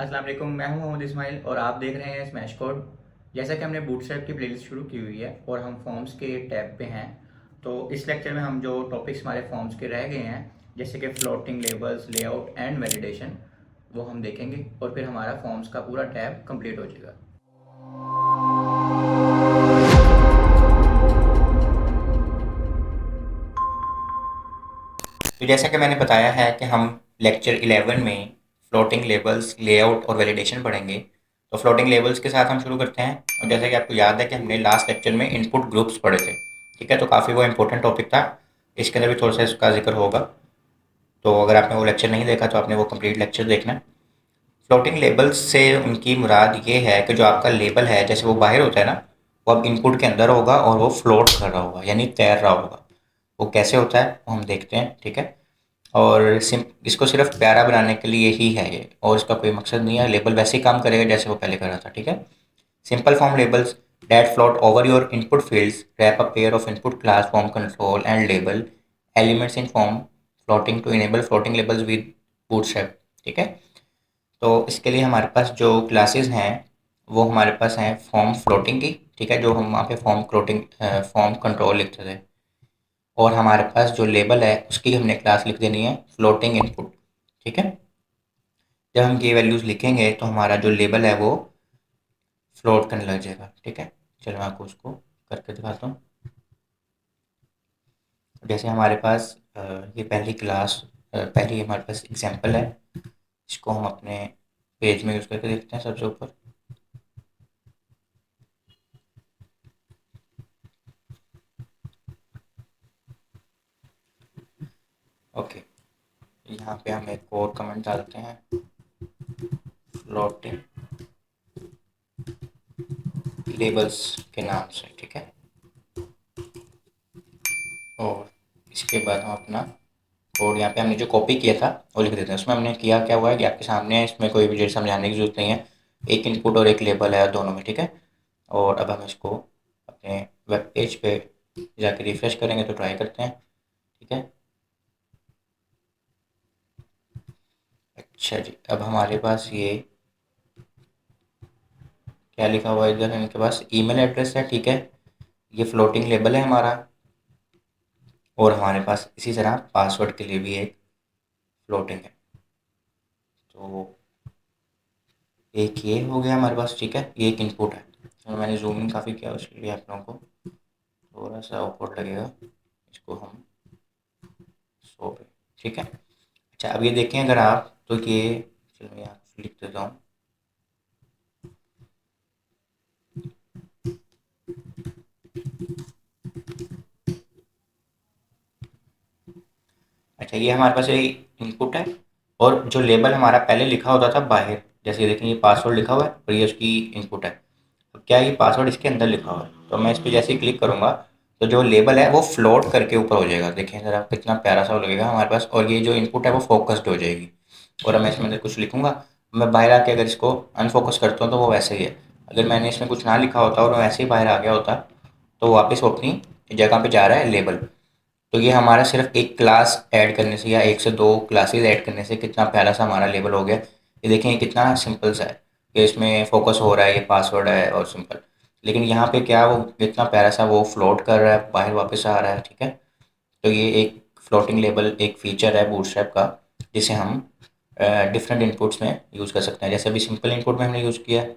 अस्सलाम वालेकुम, मैं हूं मोहम्मद इस्माइल और आप देख रहे हैं स्मैश कोड। जैसा कि हमने बूटस्ट्रैप की प्लेलिस्ट शुरू की हुई है और हम फॉर्म्स के टैब पे हैं, तो इस लेक्चर में हम जो टॉपिक्स हमारे फॉर्म्स के रह गए हैं, जैसे कि floating labels, layout and validation, वो हम देखेंगे और फिर हमारा फॉर्म्स का पूरा टैब कंप्लीट हो जाएगा। तो जैसा कि मैंने बताया है कि हम लेक्चर 11 में फ्लोटिंग लेबल्स, लेआउट और वैलिडेशन पढ़ेंगे। तो फ्लोटिंग लेबल्स के साथ हम शुरू करते हैं। और जैसा कि आपको याद है कि हमने लास्ट लेक्चर में इनपुट ग्रुप्स पढ़े थे, ठीक है, तो काफ़ी वो इंपॉर्टेंट टॉपिक था। इसके अंदर भी थोड़ा सा इसका जिक्र होगा, तो अगर आपने वो लेक्चर नहीं देखा तो आपने वो कंप्लीट लेक्चर देखना है। फ्लोटिंग लेबल्स से उनकी मुराद ये है कि जो आपका लेबल है, जैसे वो बाहर होता है ना, वो अब इनपुट के अंदर होगा और वो फ्लोट कर रहा होगा, यानी तैर रहा होगा। वो कैसे होता है वो हम देखते हैं, ठीक है। और इसको सिर्फ प्यारा बनाने के लिए ही है ये, और इसका कोई मकसद नहीं है। लेबल वैसे ही काम करेगा जैसे वो पहले कर रहा था, ठीक है। Simple form labels that float over your input fields wrap a pair of input class form control and label elements in form floating to enable floating labels with bootstrap, ठीक है। तो इसके लिए हमारे पास जो क्लासेस हैं वो हमारे पास हैं फॉर्म फ्लोटिंग की, ठीक है, जो हम वहाँ पे फॉर्म फ्लोटिंग फॉर्म कंट्रोल लिखते थे। और हमारे पास जो लेबल है उसकी हमने क्लास लिख देनी है फ्लोटिंग इनपुट, ठीक है। जब हम ये वैल्यूज़ लिखेंगे तो हमारा जो लेबल है वो फ्लोट करने लग जाएगा, ठीक है। चलो मैं आपको उसको करके दिखाता हूँ। जैसे हमारे पास ये पहली क्लास, पहली हमारे पास एग्जांपल है। इसको हम अपने पेज में यूज़ करके देखते हैं सबसे ऊपर। ओके, यहाँ पे हम एक और कमेंट डालते हैं, फ्लोटिंग लेबल्स के नाम से, ठीक है। और इसके बाद हम अपना कोड यहाँ पे हमने जो कॉपी किया था वो लिख देते हैं। उसमें हमने किया क्या हुआ है कि आपके सामने है, इसमें कोई भी चीज़ समझाने की जरूरत नहीं है। एक इनपुट और एक लेबल है दोनों में, ठीक है। और अब हम इसको अपने वेब पेज पे जाके रिफ्रेश करेंगे तो ट्राई करते हैं, ठीक है। अच्छा जी, अब हमारे पास ये क्या लिखा हुआ है, इधर इनके पास ईमेल एड्रेस है, ठीक है। ये फ्लोटिंग लेबल है हमारा। और हमारे पास इसी तरह पासवर्ड के लिए भी एक फ्लोटिंग है। तो एक ये हो गया हमारे पास, ठीक है, ये एक इनपुट है। तो मैंने जूम इन काफ़ी किया, उसके लिए आप लोगों को थोड़ा सा ऑकवर्ड लगेगा। इसको हम 100 पे, ठीक है। अच्छा, अब ये देखें अगर आप, तो ये, चलो मैं यहाँ लिख देता हूँ। अच्छा, ये हमारे पास एक इनपुट है। और जो लेबल हमारा पहले लिखा होता था बाहर, जैसे ये देखें, ये पासवर्ड लिखा हुआ है और ये उसकी इनपुट है। अब क्या ये पासवर्ड इसके अंदर लिखा हुआ है, तो मैं इस पर जैसे ही क्लिक करूँगा तो जो लेबल है वो फ्लोट करके ऊपर हो जाएगा। देखें ज़रा कितना प्यारा सा लगेगा हमारे पास, और ये जो इनपुट है वो फोकस्ड हो जाएगी। और अब मैं इसमें अंदर कुछ लिखूँगा, मैं बाहर आके अगर इसको अनफोकस करता हूँ तो वो वैसे ही है। अगर मैंने इसमें कुछ ना लिखा होता और वैसे ही बाहर आ गया होता तो वापस वो अपनी जगह पे जा रहा है लेबल। तो ये हमारा सिर्फ एक क्लास ऐड करने से या एक से दो क्लासेस ऐड करने से कितना प्यारा सा हमारा लेबल हो गया। ये देखें ये कितना सिंपल सा है कि इसमें फोकस हो रहा है, ये पासवर्ड है और सिंपल। लेकिन यहाँ पे क्या, वो कितना प्यारा सा वो फ्लोट कर रहा है, बाहर वापस आ रहा है, ठीक है। तो ये एक फ्लोटिंग लेबल एक फीचर है बूटस्ट्रैप का, जिसे हम डिफरेंट इनपुट्स में यूज़ कर सकते हैं। जैसे अभी सिंपल इनपुट में हमने यूज़ किया है।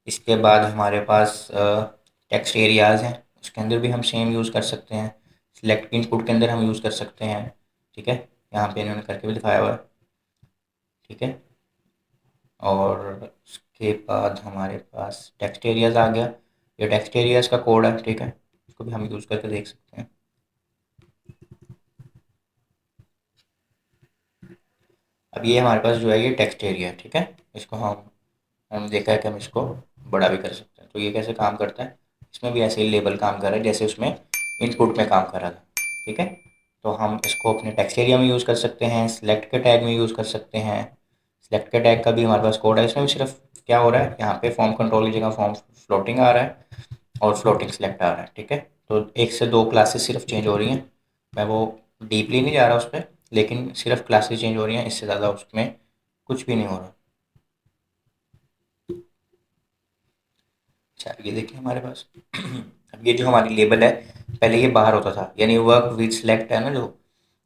इसके बाद हमारे पास टेक्स्ट एरियाज़ हैं, उसके अंदर भी हम सेम यूज़ कर सकते हैं। सिलेक्ट इनपुट के अंदर हम यूज़ कर सकते हैं, ठीक है। यहाँ पे इन्होंने करके भी दिखाया हुआ है, ठीक है। और उसके बाद हमारे पास टेक्स्ट एरियाज़ आ गया। ये टेक्स्ट एरियाज़ का कोड है, ठीक है, इसको भी हम यूज़ करके देख सकते हैं। अब ये हमारे पास जो है ये टेक्स्ट एरिया है, ठीक है। इसको हम देखा है कि हम इसको बड़ा भी कर सकते हैं। तो ये कैसे काम करता है, इसमें भी ऐसे ही लेबल काम कर रहा है जैसे उसमें इनपुट में काम कर रहा था, ठीक है। तो हम इसको अपने टेक्स्ट एरिया में यूज़ कर सकते हैं, सिलेक्ट के टैग में यूज़ कर सकते हैं। सिलेक्ट के टैग का भी हमारे पास कोड है, इसमें भी सिर्फ क्या हो रहा है, यहाँ पे फॉर्म कंट्रोल की जगह फॉर्म फ्लोटिंग आ रहा है और फ्लोटिंग सिलेक्ट आ रहा है, ठीक है। तो एक से दो क्लासेस सिर्फ चेंज हो रही हैं। मैं वो डीपली नहीं जा रहा उस पर, लेकिन सिर्फ क्लासेस चेंज हो रही हैं, इससे ज़्यादा उसमें कुछ भी नहीं हो रहा। अच्छा ये देखिए हमारे पास अब ये जो हमारी लेबल है, पहले ये बाहर होता था, यानी वर्क विद सेलेक्ट है ना, जो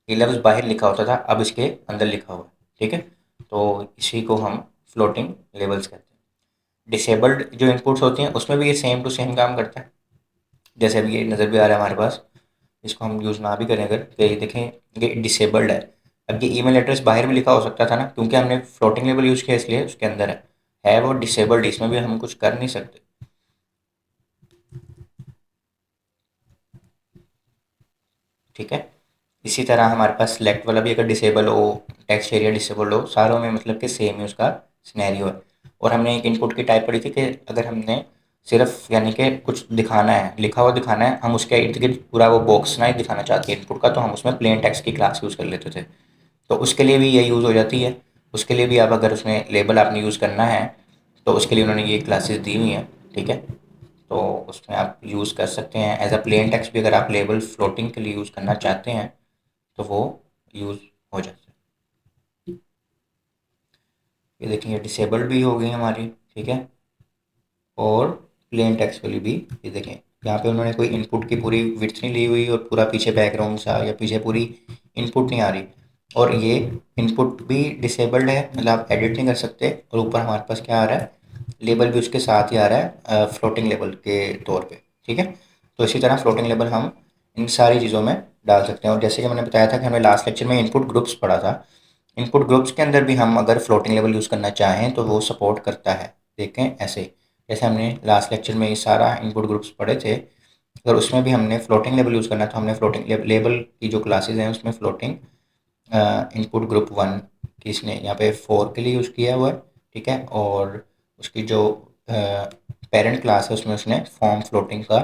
ये लफ्ज़ बाहर लिखा होता था, अब इसके अंदर लिखा हुआ है। ठीक है, तो इसी को हम फ्लोटिंग लेबल्स कहते हैं। डिसेबल्ड जो इनपुट्स होती हैं उसमें भी ये सेम टू सेम काम करता है। जैसे अभी ये नज़र भी आ रहा है हमारे पास, इसको हम यूज़ ना भी करें अगर, तो ये देखें ये डिसेबल्ड है। अब ये ईमेल एड्रेस बाहर भी लिखा हो सकता था ना, क्योंकि हमने फ्लोटिंग लेबल यूज़ किया इसलिए उसके अंदर है वो डिसेबल्ड, इसमें भी हम कुछ कर नहीं सकते। ठीक है, इसी तरह हमारे पास सेलेक्ट वाला भी अगर डिसेबल हो, टेक्स्ट एरिया डिसेबल हो, सारों में मतलब कि सेम ही उसका सिनेरियो है। और हमने एक इनपुट की टाइप पढ़ी थी कि अगर हमने सिर्फ यानी कि कुछ दिखाना है, लिखा हुआ दिखाना है, हम उसके इर्द गिर्द पूरा वो बॉक्स ना ही दिखाना चाहते हैं इनपुट का, तो हम उसमें प्लेन टेक्स्ट की क्लास यूज़ कर लेते थे। तो उसके लिए भी ये यूज़ हो जाती है। उसके लिए भी आप अगर उसमें लेबल आपने यूज़ करना है, तो उसके लिए उन्होंने ये क्लासेस दी हुई हैं। ठीक है, तो उसमें आप यूज़ कर सकते हैं एज अ प्लेन टेक्स्ट भी, अगर आप लेबल फ्लोटिंग के लिए यूज़ करना चाहते हैं तो वो यूज़ हो जाता है। ये देखिए डिसेबल्ड भी हो गई हमारी। ठीक है, और प्लेन टेक्स्ट वाली भी, ये देखें यहाँ पे उन्होंने कोई इनपुट की पूरी विड्थ नहीं ली हुई और पूरा पीछे बैकग्राउंड सा या पीछे पूरी इनपुट नहीं आ रही, और ये इनपुट भी डिसेबल्ड है, मतलब आप एडिट नहीं कर सकते। और ऊपर हमारे पास क्या आ रहा है, लेबल भी उसके साथ ही आ रहा है फ्लोटिंग लेबल के तौर पे। ठीक है, तो इसी तरह फ्लोटिंग लेबल हम इन सारी चीज़ों में डाल सकते हैं। और जैसे कि मैंने बताया था कि हमने लास्ट लेक्चर में इनपुट ग्रुप्स पढ़ा था, इनपुट ग्रुप्स के अंदर भी हम अगर फ्लोटिंग लेवल यूज़ करना चाहें तो वो सपोर्ट करता है। देखें ऐसे, जैसे हमने लास्ट लेक्चर में ये सारा इनपुट ग्रुप्स पढ़े थे, अगर उसमें भी हमने फ्लोटिंग लेवल यूज़ करना है तो हमने फ्लोटिंग लेवल की जो क्लासेज हैं उसमें फ्लोटिंग इनपुट ग्रुप वन की इसने यहाँ पे 4 के लिए यूज़ किया हुआ है। ठीक है, और उसकी जो पेरेंट क्लास है उसमें उसने फॉर्म फ्लोटिंग का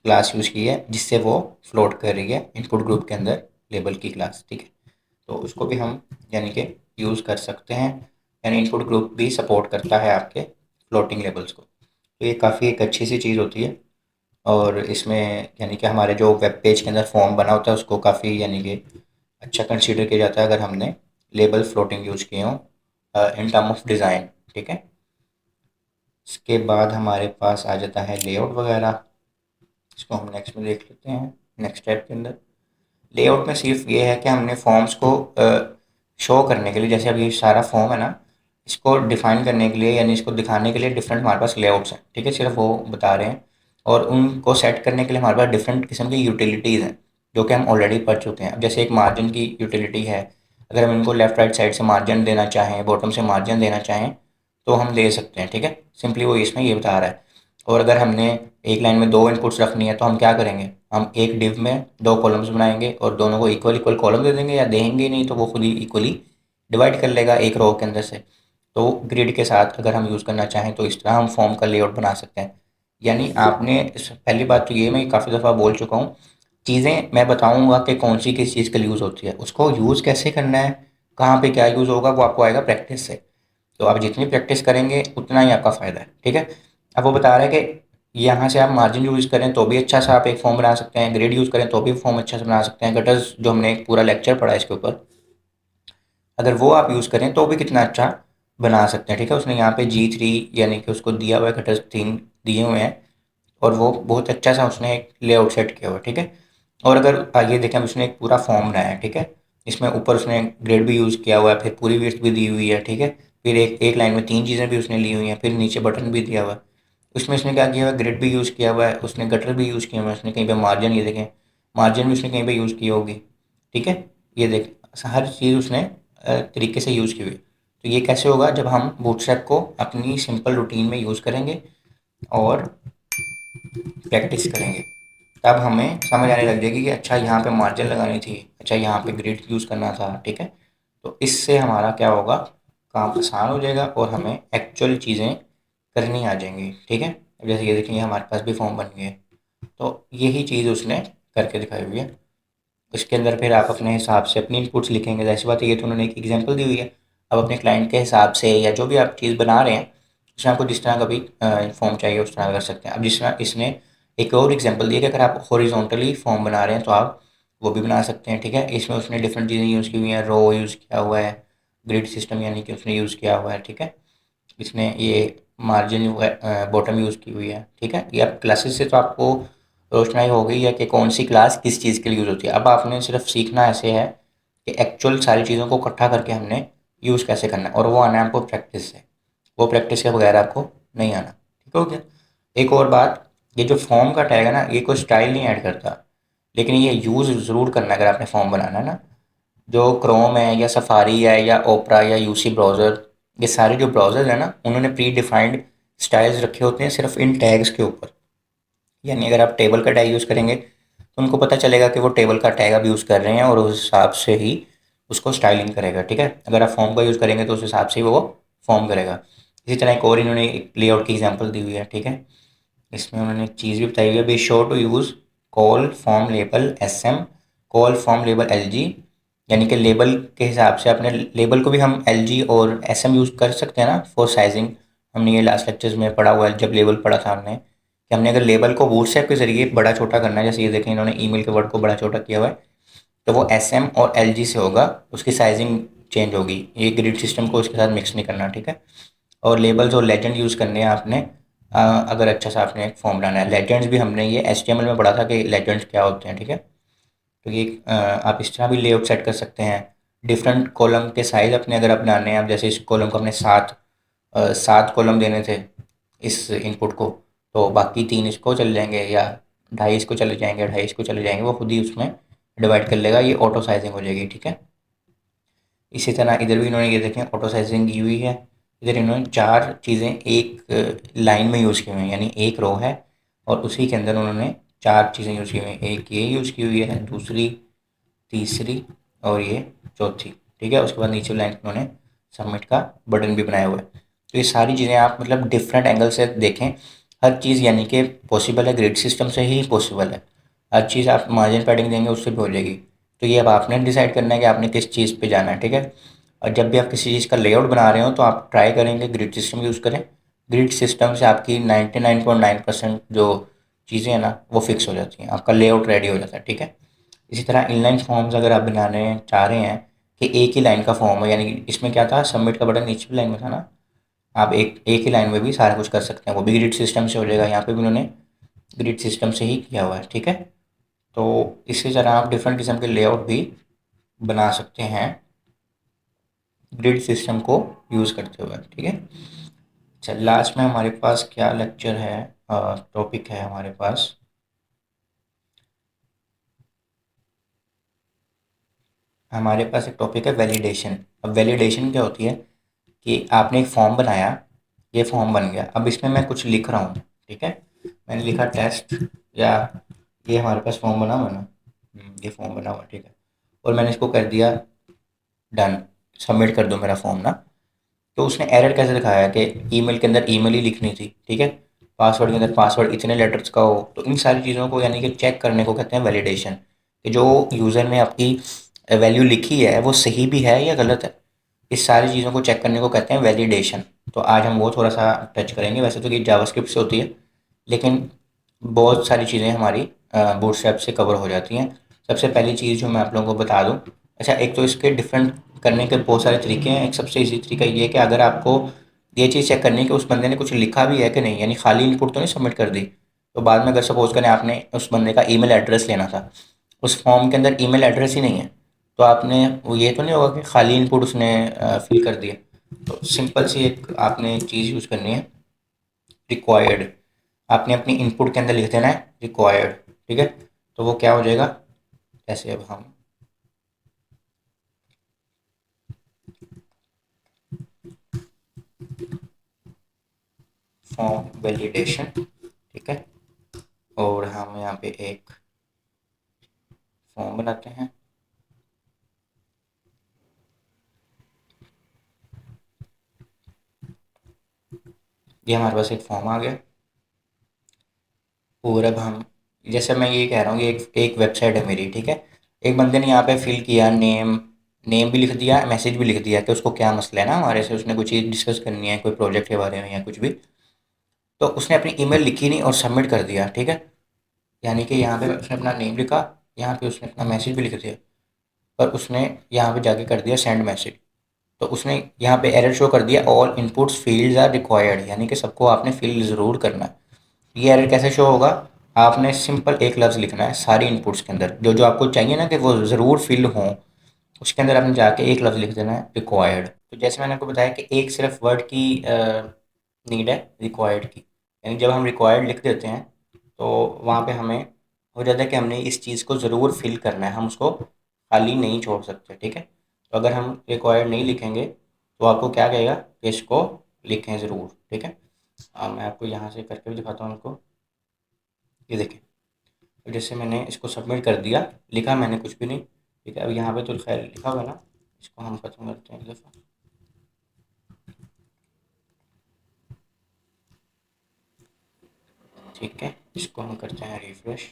क्लास यूज़ की है, जिससे वो फ्लोट कर रही है इनपुट ग्रुप के अंदर लेबल की क्लास। ठीक है, तो उसको भी हम यानी कि यूज़ कर सकते हैं, यानी इनपुट ग्रुप भी सपोर्ट करता है आपके फ्लोटिंग लेबल्स को। तो ये काफ़ी एक अच्छी सी चीज़ होती है। और इसमें यानी कि हमारे जो वेब पेज के अंदर फॉर्म बना होता है उसको काफ़ी यानी कि अच्छा कंसीडर किया जाता है अगर हमने लेबल फ्लोटिंग यूज़ किए हों इन टर्म ऑफ डिज़ाइन। ठीक है, इसके बाद हमारे पास आ जाता है लेआउट वगैरह। इसको हम नेक्स्ट में देख लेते हैं, नेक्स्ट स्टेप के अंदर। लेआउट में सिर्फ ये है कि हमने फॉर्म्स को शो करने के लिए, जैसे अभी सारा फॉर्म है ना, इसको डिफाइन करने के लिए यानी इसको दिखाने के लिए डिफरेंट हमारे पास लेआउट्स हैं। ठीक है, सिर्फ वो बता रहे हैं। और उनको सेट करने के लिए हमारे पास डिफरेंट किस्म की यूटिलिटीज़ हैं जो कि हम ऑलरेडी पढ़ चुके हैं। अब जैसे एक मार्जिन की यूटिलिटी है, अगर हम इनको लेफ्ट राइट साइड से मार्जिन देना चाहें, बॉटम से मार्जिन देना चाहें तो हम दे सकते हैं। ठीक है, सिंपली वो इसमें ये बता रहा है। और अगर हमने एक लाइन में दो इनपुट्स रखनी है तो हम क्या करेंगे, हम एक डिव में दो कॉलम्स बनाएंगे और दोनों को इक्वल इक्वल कॉलम दे देंगे, या देंगे ही नहीं तो वो खुद ही इक्वली डिवाइड कर लेगा एक रो के अंदर से। तो ग्रिड के साथ अगर हम यूज़ करना चाहें तो इस तरह हम फॉर्म का लेआउट बना सकते हैं। यानी आपने पहली बात तो ये मैं काफ़ी दफ़ा बोल चुका हूँ, चीज़ें मैं बताऊँगा कि कौन सी किस चीज़ के लिए यूज़ होती है, उसको यूज़ कैसे करना है, कहाँ पे क्या यूज़ होगा, वो आपको आएगा प्रैक्टिस से। तो आप जितनी प्रैक्टिस करेंगे उतना ही आपका फ़ायदा है। ठीक है, अब वो बता रहा है कि यहाँ से आप मार्जिन यूज़ करें तो भी अच्छा सा आप एक फॉर्म बना सकते हैं, ग्रेड यूज़ करें तो भी फॉर्म अच्छा से बना सकते हैं, गटर्स जो हमने एक पूरा लेक्चर पढ़ा है इसके ऊपर, अगर वो आप यूज़ करें तो भी कितना अच्छा बना सकते हैं। ठीक है, उसने यहाँ पे G3 यानी कि उसको दिया हुआ है, गटर्स 3 दिए हुए हैं, और वो बहुत अच्छा सा उसने एक लेआउट सेट किया हुआ है। ठीक है, और अगर आगे देखें उसने एक पूरा फॉर्म बनाया है। ठीक है, इसमें ऊपर उसने ग्रेड भी यूज़ किया हुआ है, फिर पूरी विड्थ भी दी हुई है। ठीक है, फिर एक एक लाइन में तीन चीज़ें भी उसने ली हुई हैं, फिर नीचे बटन भी दिया हुआ है। उसमें उसने क्या किया हुआ है, ग्रिड भी यूज़ किया हुआ है, उसने गटर भी यूज़ किया हुआ है, उसने कहीं पे मार्जिन, ये देखें मार्जिन भी उसने कहीं पे यूज़ की होगी। ठीक है, ये देख हर चीज़ उसने तरीके से यूज़ की हुई है। तो ये कैसे होगा, जब हम बूटस्ट्रैप को अपनी सिंपल रूटीन में यूज़ करेंगे और प्रैक्टिस करेंगे, तब हमें समझ आने लग जाएगी कि अच्छा यहाँ पे मार्जिन लगानी थी, अच्छा यहाँ पे ग्रिड यूज़ करना था। ठीक है, तो इससे हमारा क्या होगा, काम आसान हो जाएगा और हमें एक्चुअल चीज़ें करनी आ जाएंगी। ठीक है, अब जैसे ये देखिए हमारे पास भी फॉर्म बन गए, तो यही चीज़ उसने करके दिखाई हुई है। उसके अंदर फिर आप अपने हिसाब से अपनी इनपुट्स लिखेंगे, ऐसी बात है, ये तो उन्होंने एक एग्जांपल दी हुई है। अब अपने क्लाइंट के हिसाब से या जो भी आप चीज़ बना रहे हैं उसमें आपको जिस तरह का भी फॉर्म चाहिए उस तरह कर सकते हैं। अब जिस तरह इसने एक और एग्जांपल दिया कि अगर आप हॉरिजॉन्टली फॉर्म बना रहे हैं तो आप वो भी बना सकते हैं। ठीक है, इसमें उसने डिफरेंट चीज़ें यूज़ की हुई हैं, रो यूज़ किया हुआ है, ग्रिड सिस्टम यानी कि उसने यूज़ किया हुआ है। ठीक है, इसने ये मार्जिन बॉटम यूज़ की हुई है, ठीक है। ये अब क्लासेस से तो आपको रोशनाई हो गई है कि कौन सी क्लास किस चीज़ के लिए यूज़ होती है। अब आपने सिर्फ सीखना ऐसे है कि एक्चुअल सारी चीज़ों को इकट्ठा करके हमने यूज़ कैसे करना है, और वो आना है आपको प्रैक्टिस से। वो प्रैक्टिस के बगैर आपको नहीं आना, ठीक हो गया। एक और बात, ये जो फॉर्म का टैग है ना, ये कोई स्टाइल नहीं ऐड करता, लेकिन ये यूज़ ज़रूर करना है अगर आपने फॉर्म बनाना है ना। जो क्रोम है या सफारी है या ओपरा या यूसी ब्राउज़र, ये सारे जो ब्राउज़र है ना, उन्होंने प्री डिफाइंड स्टाइल्स रखे होते हैं सिर्फ इन टैग्स के ऊपर। यानी अगर आप टेबल का टैग यूज़ करेंगे तो उनको पता चलेगा कि वो टेबल का टैग आप यूज़ कर रहे हैं, और उस हिसाब से ही उसको स्टाइलिंग करेगा, ठीक है। अगर आप फॉर्म का यूज़ करेंगे तो उस हिसाब से ही वो फॉर्म करेगा। इसी तरह एक और इन्होंने एक लेआउट की एग्जांपल दी हुई है, ठीक है। इसमें उन्होंने एक चीज़ भी बताई हुई है, be sure to use call form label SM, call form label LG। यानी कि लेबल के हिसाब से अपने लेबल को भी हम LG और SM यूज़ कर सकते हैं ना फॉर साइजिंग। हमने ये लास्ट लेक्चर्स में पढ़ा हुआ है, जब लेबल पढ़ा था हमने, कि हमने अगर लेबल को WhatsApp के ज़रिए बड़ा छोटा करना है, जैसे ये देखें इन्होंने ईमेल के वर्ड को बड़ा छोटा किया हुआ है, तो वो SM और LG से होगा, उसकी साइजिंग चेंज होगी। ये ग्रिड सिस्टम को उसके साथ मिक्स नहीं करना, ठीक है। और लेबल्स और लेजेंड यूज़ करने हैं आपने, अगर अच्छा सा आपने एक फॉर्म बनाना है। लेजेंड्स भी हमने ये HTML में पढ़ा था कि लेजेंड्स क्या होते हैं, ठीक है। तो ये आप इस तरह भी लेआउट सेट कर सकते हैं। डिफरेंट कॉलम के साइज़ अपने अगर आप बनाने हैं, आप जैसे इस कॉलम को अपने 7 कॉलम देने थे इस इनपुट को, तो बाकी 3 इसको चले जाएंगे, या 2.5 इसको चले जाएंगे, 2.5 इसको चले जाएंगे, वो खुद ही उसमें डिवाइड कर लेगा, ये ऑटो साइजिंग हो जाएगी, ठीक है। इसी तरह इधर भी इन्होंने ये देखें ऑटो साइजिंग की हुई है। इधर इन्होंने 4 चीज़ें एक लाइन में यूज़ की हुई हैं, यानी एक रो है और उसी के अंदर उन्होंने 4 चीज़ें यूज़ की हुई हैं। एक ये यूज़ की हुई है, दूसरी, तीसरी और ये चौथी, ठीक है। उसके बाद नीचे लाइन उन्होंने सबमिट का बटन भी बनाया हुआ है। तो ये सारी चीज़ें आप मतलब डिफरेंट एंगल से देखें, हर चीज़ यानी कि पॉसिबल है, ग्रिड सिस्टम से ही पॉसिबल है। हर चीज़ आप मार्जिन पैडिंग देंगे उससे भी हो जाएगी। तो ये अब आपने डिसाइड करना है कि आपने किस चीज़ पे जाना है, ठीक है। और जब भी आप किसी चीज़ का लेआउट बना रहे हो तो आप ट्राई करेंगे ग्रिड सिस्टम यूज़ करें। ग्रिड सिस्टम से आपकी 99.9% जो चीज़ें हैं ना वो फिक्स हो जाती हैं, आपका लेआउट रेडी हो जाता है, ठीक है। इसी तरह इनलाइन फॉर्म्स अगर आप बनाने चाह रहे हैं कि एक ही लाइन का फॉर्म हो, यानी कि इसमें क्या था, सबमिट का बटन नीचे लाइन में था ना, आप एक एक ही लाइन में भी सारा कुछ कर सकते हैं, वो भी ग्रिड सिस्टम से हो जाएगा। यहाँ पे भी उन्होंने ग्रिड सिस्टम से ही किया हुआ है, ठीक है। तो इसी तरह आप डिफरेंट किस्म के लेआउट भी बना सकते हैं ग्रिड सिस्टम को यूज़ करते हुए, ठीक है। चल लास्ट में हमारे पास क्या लेक्चर है, टॉपिक है हमारे पास, हमारे पास एक टॉपिक है वैलिडेशन। अब वैलिडेशन क्या होती है कि आपने एक फॉर्म बनाया, ये फॉर्म बन गया, अब इसमें मैं कुछ लिख रहा हूँ, ठीक है। मैंने लिखा टेस्ट, या ये हमारे पास फॉर्म बना हुआ है ना, ये फॉर्म बना हुआ है, ठीक है। और मैंने इसको कर दिया डन, सबमिट कर दो मेरा फॉर्म ना। तो उसने एरर कैसे दिखाया कि ईमेल के अंदर ईमेल ही लिखनी थी, ठीक है। पासवर्ड के अंदर पासवर्ड इतने लेटर्स का हो, तो इन सारी चीज़ों को यानी कि चेक करने को कहते हैं वैलिडेशन, कि जो यूज़र ने आपकी वैल्यू लिखी है वो सही भी है या गलत है। इस सारी चीज़ों को चेक करने को कहते हैं वैलिडेशन। तो आज हम वो थोड़ा सा टच करेंगे। वैसे तो ये जावास्क्रिप्ट से होती है, लेकिन बहुत सारी चीज़ें हमारी बूटस्ट्रैप से कवर हो जाती हैं। सबसे पहली चीज़ जो मैं आप लोगों को बता दूं, अच्छा, एक तो इसके डिफरेंट करने के बहुत सारे तरीके हैं। एक सबसे ईजी तरीका ये है कि अगर आपको ये चीज़ चेक करनी है कि उस बंदे ने कुछ लिखा भी है कि नहीं, यानी खाली इनपुट तो नहीं सबमिट कर दी, तो बाद में अगर सपोज करें आपने उस बंदे का ईमेल एड्रेस लेना था, उस फॉर्म के अंदर ईमेल एड्रेस ही नहीं है, तो आपने वो ये तो नहीं होगा कि खाली इनपुट उसने फिल कर दिया। तो सिंपल सी एक आपने चीज़ यूज़ करनी है, रिक्वायर्ड। आपने अपनी इनपुट के अंदर लिख देना है रिक्वायर्ड, ठीक है। तो वो क्या हो जाएगा, जैसे अब हम फॉर्म वैलिडेशन, ठीक है, और हम यहाँ पे एक फॉर्म बनाते हैं। ये हमारे पास एक फॉर्म आ गया। और अब हम, जैसे मैं ये कह रहा हूँ कि एक वेबसाइट है मेरी, ठीक है। एक बंदे ने यहाँ पे फिल किया नेम, नेम भी लिख दिया, मैसेज भी लिख दिया कि उसको क्या मसला है ना हमारे से, उसने कुछ चीज़ डिस्कस करनी है कोई प्रोजेक्ट के बारे में या कुछ भी। तो उसने अपनी ईमेल लिखी नहीं और सबमिट कर दिया, ठीक है। यानी कि यहाँ पे उसने अपना नेम लिखा, यहाँ पे उसने अपना मैसेज भी लिख दिया, पर उसने यहाँ पे जाके कर दिया सेंड मैसेज। तो उसने यहाँ पे एरर शो कर दिया, all inputs fields are required, यानी कि सबको आपने फिल ज़रूर करना है। ये एरर कैसे शो होगा? आपने सिंपल एक लफ्ज़ लिखना है सारी इनपुट्स के अंदर, जो जो आपको चाहिए ना कि वो ज़रूर फिल हों, उसके अंदर आपने जाके एक लफ्ज़ लिख देना है, रिक्वायर्ड। तो जैसे मैंने आपको बताया कि एक सिर्फ वर्ड की नीड है, रिक्वायर्ड की, यानी जब हम रिक्वायर्ड लिख देते हैं तो वहाँ पे हमें हो जाता है कि हमने इस चीज़ को ज़रूर फिल करना है, हम उसको खाली नहीं छोड़ सकते, ठीक है। तो अगर हम रिक्वायर्ड नहीं लिखेंगे तो आपको क्या कहेगा कि इसको लिखें ज़रूर, ठीक है। मैं आपको यहाँ से करके भी दिखाता हूँ उनको। ये देखें, तो जैसे मैंने इसको सबमिट कर दिया, लिखा मैंने कुछ भी नहीं, ठीक है। अब यहाँ पे तो खैर लिखा हुआ है ना, इसको हम ख़त्म करते हैं एक दफ़ा। ठीक है, इसको हम करते हैं रिफ्रेश।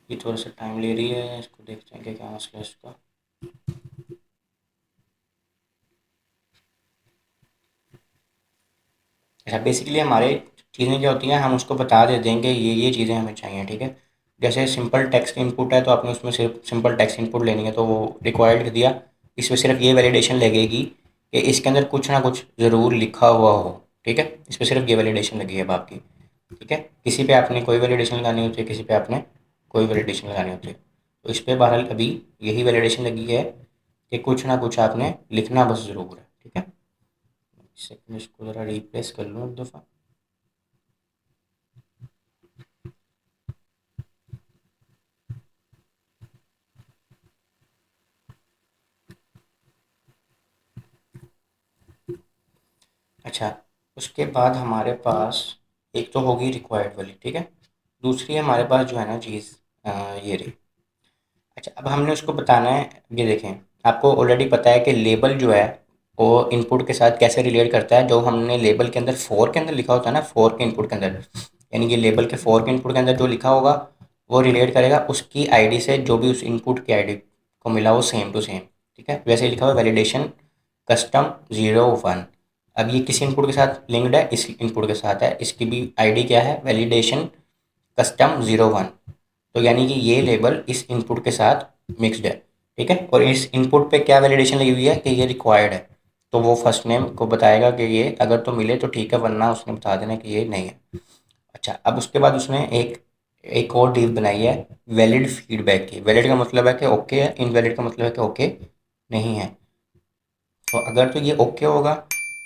ये थोड़ा सा टाइम ले रही है, इसको देखते हैं कि क्या मसला है इसका। अच्छा, बेसिकली हमारे चीज़ें क्या होती हैं, हम उसको बता दे देंगे ये चीज़ें हमें चाहिए, ठीक है। जैसे सिंपल टेक्स्ट इनपुट है तो आपने उसमें सिर्फ सिंपल टेक्स्ट इनपुट लेनी है, तो वो रिक्वायर्ड लिख दिया। इसमें सिर्फ ये वैलिडेशन लगेगी कि इसके अंदर कुछ ना कुछ ज़रूर लिखा हुआ हो, ठीक है। इसमें सिर्फ ये वैलिडेशन लगी है अब आपकी, ठीक है। किसी पे आपने कोई वैलिडेशन लगानी होती है, किसी पे आपने कोई वैलिडेशन लगानी होती है। तो इस पे बहरहाल अभी यही वैलिडेशन लगी है कि कुछ ना कुछ आपने लिखना बस ज़रूर है, ठीक है। एक सेकंड, इसको ज़रा रिप्लेस कर लूँ एक दफ़ा। अच्छा, उसके बाद हमारे पास एक तो होगी रिक्वायर्ड वाली, ठीक है। दूसरी हमारे पास जो है ना चीज़, ये रही। अच्छा, अब हमने उसको बताना है, ये देखें, आपको ऑलरेडी पता है कि लेबल जो है वो इनपुट के साथ कैसे रिलेट करता है। जो हमने लेबल के अंदर फोर के अंदर लिखा होता है ना, फोर के इनपुट के अंदर, यानी कि लेबल के फोर के इनपुट के अंदर जो लिखा होगा वो रिलेट करेगा उसकी आईडी से, जो भी उस इनपुट की आईडी को मिला वो सेम टू सेम, ठीक है। वैसे ही लिखा हुआ वैलिडेशन कस्टम 01। अब ये किस इनपुट के साथ लिंक्ड है? इस इनपुट के साथ है, इसकी भी आईडी क्या है? Validation custom 01। तो यानी कि ये लेबल इस इनपुट के साथ मिक्स्ड है, ठीक है। और इस इनपुट पे क्या वैलिडेशन लगी हुई है कि ये रिक्वायर्ड है, तो वो फर्स्ट नेम को बताएगा कि ये अगर तो मिले तो ठीक है, वरना उसने बता देना कि ये नहीं है। अच्छा, अब उसके बाद उसने एक एक और डिव बनाई है वैलिड फीडबैक की। वैलिड का मतलब है कि ओके है, इनवैलिड का मतलब है कि ओके नहीं है। तो अगर तो ये ओके होगा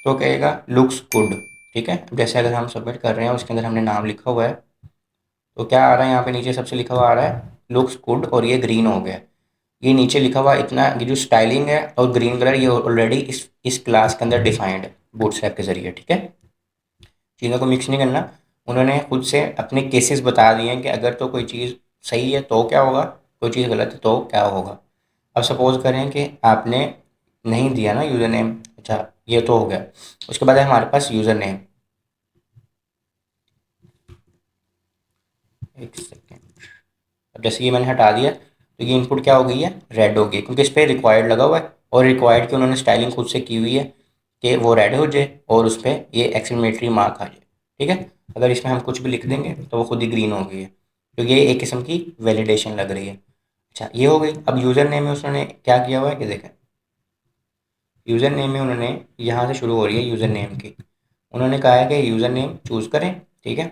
तो कहेगा लुक्स गुड, ठीक है। अब जैसे अगर हम सबमिट कर रहे हैं, उसके अंदर हमने नाम लिखा हुआ है, तो क्या आ रहा है यहाँ पे नीचे सबसे लिखा हुआ आ रहा है लुक्स गुड, और ये ग्रीन हो गया। ये नीचे लिखा हुआ इतना, ये जो स्टाइलिंग है और ग्रीन कलर, ये ऑलरेडी इस क्लास के अंदर डिफाइंड है बूटस्ट्रैप के जरिए, ठीक है। चीज़ों को मिक्स नहीं करना। उन्होंने खुद से अपने केसेस बता दिए हैं कि अगर तो कोई चीज़ सही है तो क्या होगा, कोई चीज़ गलत है तो क्या होगा। अब सपोज करें कि आपने नहीं दिया ना यूज़र नेम। अच्छा, ये तो हो गया। उसके बाद है हमारे पास यूज़र नेम। एक सेकेंड, अब जैसे ये मैंने हटा दिया तो ये इनपुट क्या हो गई है? रेड हो गई, क्योंकि इस पर रिक्वायर्ड लगा हुआ है और रिक्वायर्ड की उन्होंने स्टाइलिंग खुद से की हुई है कि वो रेड हो जाए और उस पर ये एक्सक्लेमेटरी मार्क आ जाए, ठीक है। अगर इसमें हम कुछ भी लिख देंगे तो वो खुद ही ग्रीन हो गई है, तो ये एक किस्म की वैलिडेशन लग रही है। अच्छा, ये हो गई। अब यूज़र नेम में उसने क्या किया हुआ है कि देखें, यूज़र नेम में उन्होंने यहाँ से शुरू हो रही है यूज़र नेम की। उन्होंने कहा है कि यूज़र नेम चूज़ करें, ठीक है।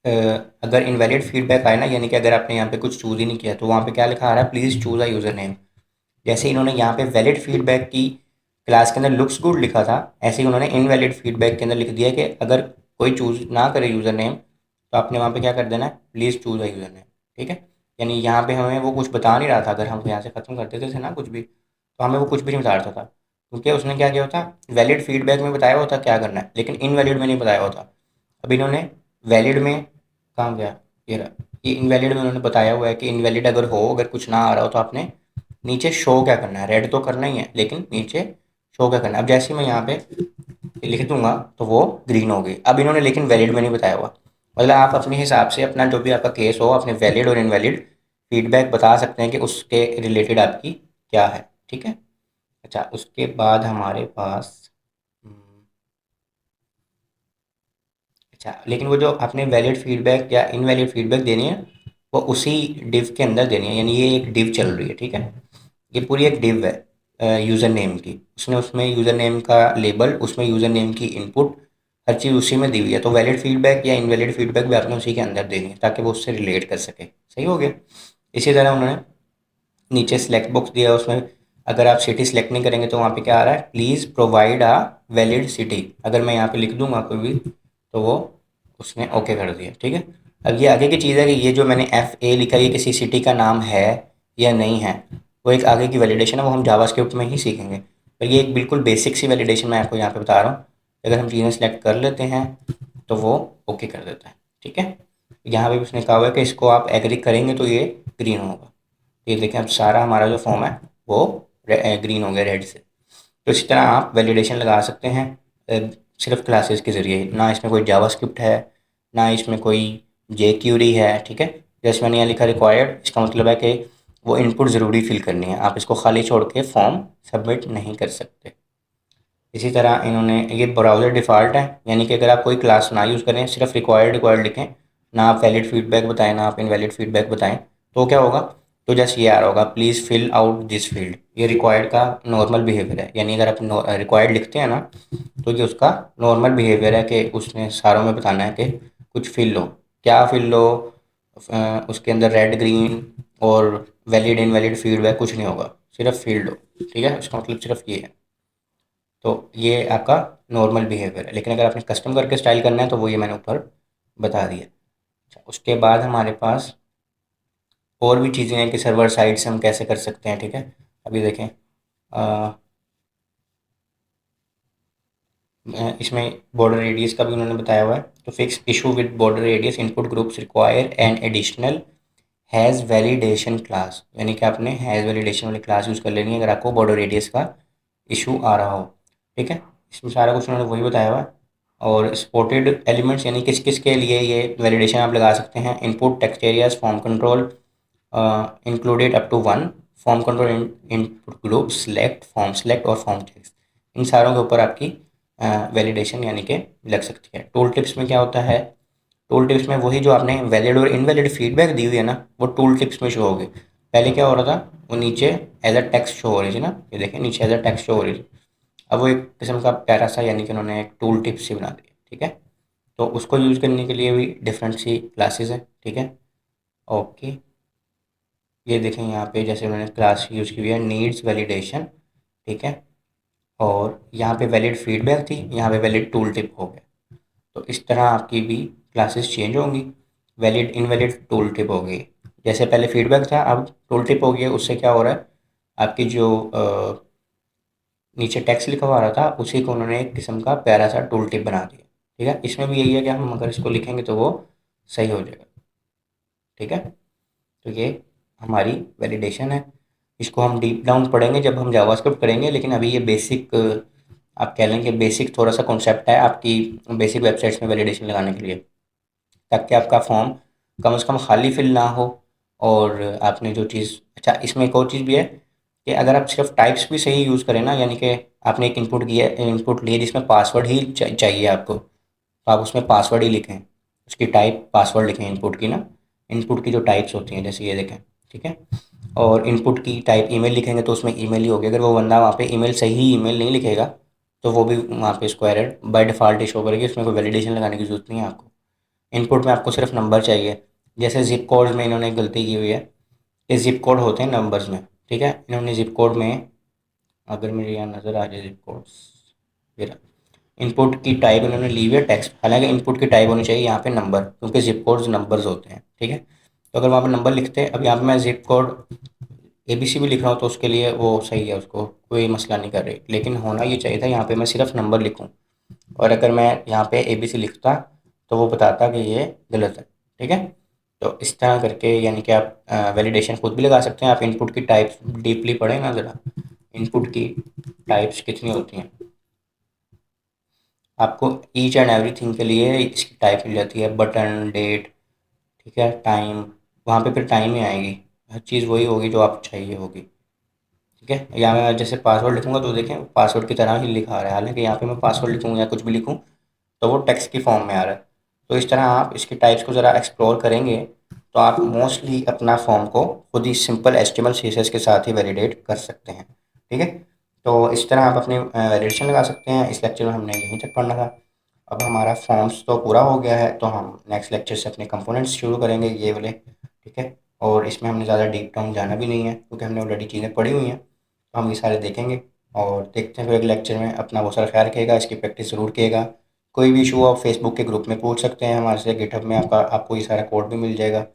अ, अगर इनवैलिड फीडबैक आए ना, यानी कि अगर आपने यहाँ पे कुछ चूज़ ही नहीं किया, तो वहाँ पे क्या लिखा आ रहा है? Please choose a user name. जैसे इन्होंने यहाँ पे वैलिड फीडबैक की क्लास के अंदर लुक्स गुड लिखा था, ऐसे ही उन्होंने इनवैलिड फीडबैक के अंदर लिख दिया कि अगर कोई चूज़ ना करे यूज़र नेम तो आपने वहाँ पे क्या कर देना है? Please choose a user name, ठीक है। यानी यहाँ पे हमें वो कुछ बता नहीं रहा था, अगर हम यहाँ से ख़त्म कर देते थे ना कुछ भी, तो हमें वो कुछ भी नहीं बता रहा था, क्योंकि उसने क्या किया होता, वैलिड फीडबैक में बताया होता क्या करना है, लेकिन इनवैलिड में नहीं बताया होता। अब इन्होंने वैलिड में, कहाँ गया ये रहा, ये इनवैलिड में उन्होंने बताया हुआ है कि इनवैलिड अगर हो, अगर कुछ ना आ रहा हो तो आपने नीचे शो क्या करना है? रेड तो करना ही है, लेकिन नीचे शो क्या करना है? अब जैसे ही मैं यहाँ पे लिख दूंगा तो वो ग्रीन हो गई। अब इन्होंने लेकिन वैलिड में नहीं बताया हुआ। मतलब आप अपने हिसाब से अपना जो भी आपका केस हो, अपने वैलिड और इनवैलिड फीडबैक बता सकते हैं कि उसके रिलेटेड आपकी क्या है, ठीक है। अच्छा, उसके बाद हमारे पास हम्म, अच्छा, लेकिन वो जो आपने वैलिड फीडबैक या इनवैलिड फीडबैक देनी है वो उसी डिव के अंदर देनी है, यानी ये एक डिव चल रही है, ठीक है। ये पूरी एक डिव है यूज़र नेम की, उसने उसमें यूज़र नेम का लेबल, उसमें यूज़र नेम की इनपुट, हर चीज़ उसी में दी हुई है। तो वैलिड फीडबैक या इनवैलिड फीडबैक भी आपने उसी के अंदर देनी है ताकि वो उससे रिलेट कर सके। सही हो गया। इसी तरह उन्होंने नीचे सिलेक्ट बॉक्स दिया है, उसमें अगर आप सिटी सिलेक्ट नहीं करेंगे तो वहाँ पे क्या आ रहा है, please provide a valid city. अगर मैं यहाँ पे लिख दूंगा कोई भी तो वो उसने ओके कर दिया, ठीक है। अब ये आगे की चीज़ है कि ये जो मैंने एफ ए लिखा है ये किसी सिटी का नाम है या नहीं है, वो एक आगे की वैलिडेशन है, वो हम जावास्क्रिप्ट में ही सीखेंगे। पर ये एक बिल्कुल बेसिक सी वैलिडेशन मैं आपको यहाँ पे बता रहा हूँ। अगर हम चीज़ें सेलेक्ट कर लेते हैं तो वो ओके कर देता है, ठीक है। यहाँ पे भी उसने कहा हुआ है कि इसको आप एग्री करेंगे तो ये ग्रीन होगा। ये देखें, अब सारा हमारा जो फॉर्म है वो ग्रीन हो गया रेड से। तो इसी तरह आप वैलिडेशन लगा सकते हैं सिर्फ क्लासेस के ज़रिए। ना इसमें कोई जावास्क्रिप्ट है, ना इसमें कोई जे क्यूरी है, ठीक है। जैसे मैंने यहाँ लिखा रिक्वायर्ड, इसका मतलब है कि वो इनपुट ज़रूरी फिल करनी है, आप इसको खाली छोड़ के फॉर्म सबमिट नहीं कर सकते। इसी तरह इन्होंने ये ब्राउज़र डिफ़ॉल्ट है, यानी कि अगर आप कोई क्लास ना यूज़ करें, सिर्फ रिक्वायर्ड रिक्वायर्ड लिखें, ना आप वैलिड फीडबैक बताएं ना आप इनवैलिड फीडबैक बताएं, तो क्या होगा, तो जैसे ये आ रहा होगा please fill out this field. ये रिक्वायर्ड का नॉर्मल बिहेवियर है, यानी अगर आप रिक्वायर्ड लिखते हैं ना तो ये उसका नॉर्मल बिहेवियर है कि उसने सारों में बताना है कि कुछ फिल लो। क्या फिल लो, उसके अंदर रेड ग्रीन और वैलिड इनवैलिड फीडबैक कुछ नहीं होगा, सिर्फ फील्ड हो, ठीक है। उसका मतलब सिर्फ ये है। तो ये आपका नॉर्मल बिहेवियर है, लेकिन अगर आपने कस्टम करके स्टाइल करना है तो वो ये मैंने ऊपर बता दिया। अच्छा, उसके बाद हमारे पास और भी चीज़ें हैं कि सर्वर साइड से हम कैसे कर सकते हैं, ठीक है। अभी देखें, इसमें बॉर्डर रेडियस का भी उन्होंने बताया हुआ है। तो fix issue with border radius input groups require an additional has validation class, यानी कि आपने हैज़ वैलिडेशन वाली क्लास यूज़ कर लेनी है अगर आपको बॉर्डर रेडियस का इशू आ रहा हो, ठीक है। इसमें सारा कुछ उन्होंने वही बताया हुआ है। और स्पॉटेड एलिमेंट्स यानी किस किस के लिए ये वैलिडेशन आप लगा सकते हैं, input text areas form control included up to one, form control input group select form select और फॉर्म टेक्स्ट, इन सारों के ऊपर आपकी वैलिडेशन यानी कि लग सकती है। टूल टिप्स में क्या होता है, टूल टिप्स में वही जो आपने वैलिड और इनवैलिड फीडबैक दी हुई है ना वो टूल टिप्स में शो होगी। पहले क्या हो रहा था, वो नीचे एज अ टेक्स्ट शो हो रही थी ना, ये देखें नीचे एज अ टेक्स्ट शो हो रही थी। अब वो एक किस्म का प्यारा सा यानी कि उन्होंने एक टूल टिप्स ही बना दिया, ठीक है। तो उसको यूज़ करने के लिए भी डिफरेंट सी क्लासेस हैं, ठीक है। ओके, ये देखें यहाँ पे जैसे उन्होंने क्लास यूज़ की हुई है नीड्स वैलिडेशन, ठीक है। और यहाँ पे वैलिड फीडबैक थी, यहाँ पे वैलिड टूल टिप हो गया। तो इस तरह आपकी भी क्लासेस चेंज होंगी, वैलिड इनवैलिड टूल टिप हो गई। जैसे पहले फीडबैक था अब टूल टिप हो गया, उससे क्या हो रहा है, आपकी जो नीचे टेक्स्ट लिखा हुआ रहा था उसी को उन्होंने एक किस्म का प्यारा सा टूल टिप बना दिया, ठीक है। इसमें भी यही है कि हम अगर इसको लिखेंगे तो वो सही हो जाएगा, ठीक है। तो ये हमारी वैलिडेशन है। इसको हम डीप डाउन पढ़ेंगे जब हम जावास्क्रिप्ट करेंगे, लेकिन अभी ये बेसिक आप कह लें कि बेसिक थोड़ा सा कॉन्सेप्ट है आपकी बेसिक वेबसाइट्स में वैलिडेशन लगाने के लिए, ताकि आपका फॉर्म कम से कम खाली फिल ना हो। और आपने जो चीज़, अच्छा इसमें एक और चीज़ भी है कि अगर आप सिर्फ टाइप्स भी सही यूज़ करें ना, यानी कि आपने एक इनपुट किया, इनपुट लिए जिसमें पासवर्ड ही चाहिए आपको, तो आप उसमें पासवर्ड ही लिखें, उसकी टाइप पासवर्ड लिखें इनपुट की ना। इनपुट की जो टाइप्स होती हैं जैसे ये देखें, ठीक है। और इनपुट की टाइप ईमेल लिखेंगे तो उसमें ईमेल ही होगी। अगर वो बंदा वहाँ पे ईमेल सही ईमेल नहीं लिखेगा तो वो भी वहाँ पे इसको error by default he show करेगी, उसमें कोई वैलिडेशन लगाने की ज़रूरत नहीं है आपको। इनपुट में आपको सिर्फ नंबर चाहिए। जैसे ज़िप कोड में इन्होंने एक गलती की हुई है, ये ज़िप कोड होते हैं नंबर्स में, ठीक है। इन्होंने ज़िप कोड में, अगर मेरे यहाँ नज़र आ जाए ज़िप कोड्स, फिर इनपुट की टाइप इन्होंने ली हुई है टेक्स्ट, हालांकि इनपुट की टाइप होनी चाहिए यहाँ पे नंबर, क्योंकि ज़िप कोड्स नंबर्स होते हैं, ठीक है। तो अगर वहाँ पे नंबर लिखते हैं, अब यहाँ पे मैं ज़िप कोड एबीसी भी लिख रहा हूँ तो उसके लिए वो सही है, उसको कोई मसला नहीं कर रही, लेकिन होना ये चाहिए था यहाँ पे मैं सिर्फ नंबर लिखूँ। और अगर मैं यहाँ पे एबीसी लिखता तो वो बताता कि ये गलत है, ठीक है। तो इस तरह करके यानी कि आप वैलिडेशन खुद भी लगा सकते हैं। आप इनपुट की टाइप्स डीपली पढ़ें ना ज़रा, इनपुट की टाइप्स कितनी होती हैं, आपको ईच एंड एवरीथिंग के लिए इसकी टाइप मिल जाती है, बटन, डेट, ठीक है, टाइम, वहाँ पे फिर टाइम ही आएगी, हर चीज़ वही होगी जो आपको चाहिए होगी। ठीक है, यहाँ मैं जैसे पासवर्ड लिखूंगा तो देखें पासवर्ड की तरह ही लिखा आ रहा है, हालांकि यहाँ पे मैं पासवर्ड लिखूँ या कुछ भी लिखूँ तो वो टेक्स्ट की फॉर्म में आ रहा है। तो इस तरह आप इसकी टाइप्स को ज़रा एक्सप्लोर करेंगे तो आप मोस्टली अपना फॉर्म को खुद ही सिंपल एचटीएमएल सीएसएस के साथ ही वैलिडेट कर सकते हैं। ठीक है, तो इस तरह आप अपने वैलिडेशन लगा सकते हैं। इस लेक्चर में हमने यहीं तक पढ़ना था। अब हमारा फॉर्म्स तो पूरा हो गया है, तो हम नेक्स्ट लेक्चर से अपने कंपोनेंट्स शुरू करेंगे ये वाले। ठीक है, और इसमें हमने ज़्यादा डीप डाउन जाना भी नहीं है क्योंकि हमने ऑलरेडी चीज़ें पढ़ी हुई हैं। तो हम ये सारे देखेंगे और देखते हैं फिर अगले लेक्चर में। अपना बहुत सारा ख्याल रखिएगा, इसकी प्रैक्टिस ज़रूर किएगा। कोई भी इशू आप फेसबुक के ग्रुप में पूछ सकते हैं हमारे से, गिटहब में आपको ये सारा कोड भी मिल जाएगा।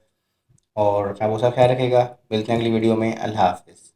और अपना बहुत सारा ख्याल रखिएगा, मिलते हैं अगली वीडियो में। अल्लाह हाफिज़।